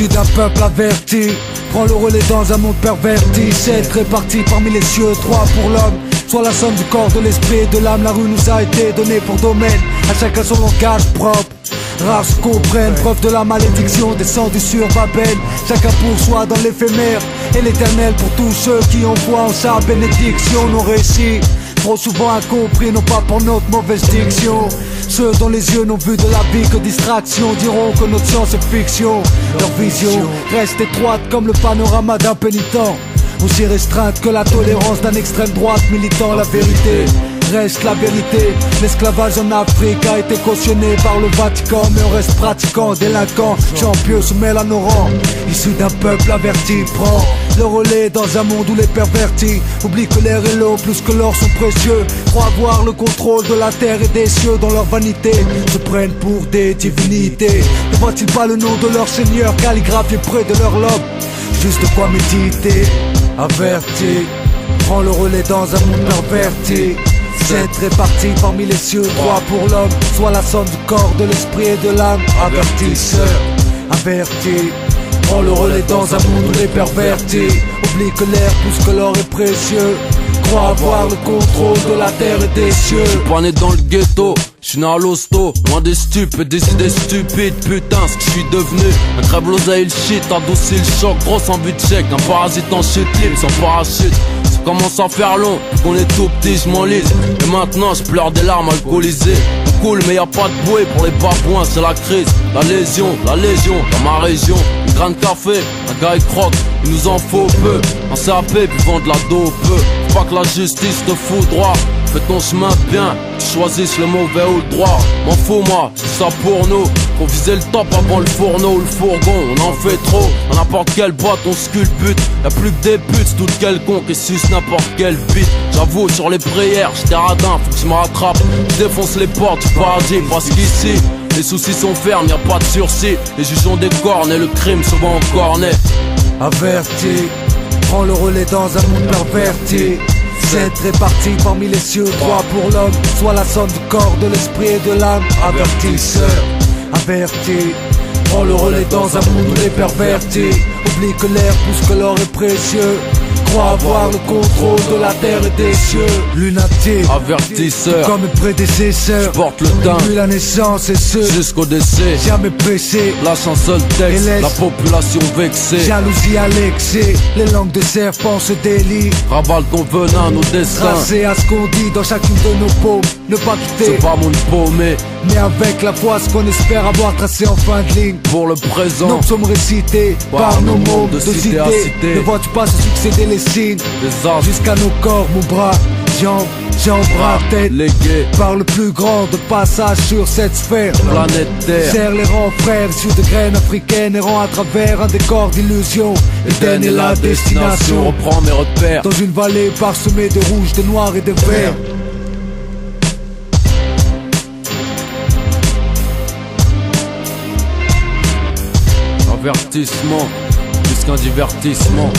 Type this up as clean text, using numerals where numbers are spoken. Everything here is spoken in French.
Issu d'un peuple averti, prends le relais dans un monde perverti. 7 répartis parmi les cieux, 3 pour l'homme, soit la somme du corps, de l'esprit et de l'âme. La rue nous a été donnée pour domaine, à chacun son langage propre. Rares se comprennent, preuve de la malédiction descendue sur Babel. Chacun pour soi dans l'éphémère et l'éternel pour tous ceux qui ont foi en sa bénédiction. Nos récits, trop souvent incompris, non pas pour notre mauvaise diction. Ceux dont les yeux n'ont vu de la vie que distraction diront que notre science est fiction. Leur vision reste étroite comme le panorama d'un pénitent, aussi restreinte que la tolérance d'un extrême droite militant. La vérité reste la vérité. L'esclavage en Afrique a été cautionné par le Vatican, mais on reste pratiquant, délinquant, champion se mêle à nos rangs. Issu d'un peuple averti, prend le relais dans un monde où les pervertis oublient que l'air et l'eau plus que l'or sont précieux. Croient avoir le contrôle de la terre et des cieux. Dans leur vanité se prennent pour des divinités. Ne voient-ils pas le nom de leur seigneur calligraphié près de leur lobe? Juste de quoi méditer. Averti, prends le relais dans un monde perverti. 7 répartis parmi les cieux, 3 pour l'homme, soit la somme du corps, de l'esprit et de l'âme. Avertisseur, averti, prends le relais dans un monde où les pervertis oublie que l'air plus que l'or est précieux. Crois avoir le contrôle de la terre et des cieux. J'suis pas né dans le ghetto, j'suis né à l'hosto, loin des stupes et des idées stupides. Putain, ce que j'suis devenu, un crève l'oseille, le shit, adouci le choc, grosse en but de chèque, un parasite en chute libre, sans parachute. Ça commence à faire long, qu'on est tout petit, j'm'enlise. Et maintenant j'pleure des larmes alcoolisées. On coule mais y'a pas de bouée pour les babouins, c'est la crise. La légion, dans ma région. Une graine de café, un gars il croque, il nous en faut peu. Un CAP puis vendre de la dope. Faut pas que la justice te fout droit. Fais ton chemin bien, tu choisisses le mauvais ou le droit. M'en fous moi, c'est ça pour nous. Faut viser le top avant le fourneau ou le fourgon. On en fait trop, dans n'importe quelle boîte on sculpte. Y'a plus que des buts, toutes quelconques et suce n'importe quel beat. J'avoue sur les prières, j'étais radin, faut que je me rattrape. Je défonce les portes du paradis parce qu'ici les soucis sont fermes, y'a pas de sursis. Les juges ont des cornes et le crime souvent en cornet. Averti, prends le relais dans un monde perverti. 7 répartis parmi les cieux, 3 pour l'homme, soit la somme du corps, de l'esprit et de l'âme. Avertisseur, averti, prends le relais dans un monde où les pervertis oublie que l'air plus que l'or est précieux. Crois avoir le contrôle de la terre et des cieux. Lunatique, avertisseur, comme mes prédécesseurs, porte le teint depuis la naissance et ce jusqu'au décès. Jamais pressé, lâche un seul texte, la population vexée. Jalousie à l'excès, les langues de serpent se délient. Ravale ton venin, nos destins. Tracé à ce qu'on dit dans chacune de nos paumes. Ne pas quitter, c'est pas mon paumé, mais avec la foi ce qu'on espère avoir tracé en fin de ligne. Pour le présent, nos psaumes récités par nos mots de cité à cité. Ne vois-tu pas se succéder les signes des arts jusqu'à nos corps, mon bras, jambes, bras, tête, légués par le plus grand de passage sur cette sphère. Planète Terre, serre les rangs frères issus de graines africaines, errant à travers un décor d'illusions. Éden est la destination. Reprends mes repères dans une vallée parsemée de rouge, de noir et de vert. Avertissement, plus qu'un divertissement.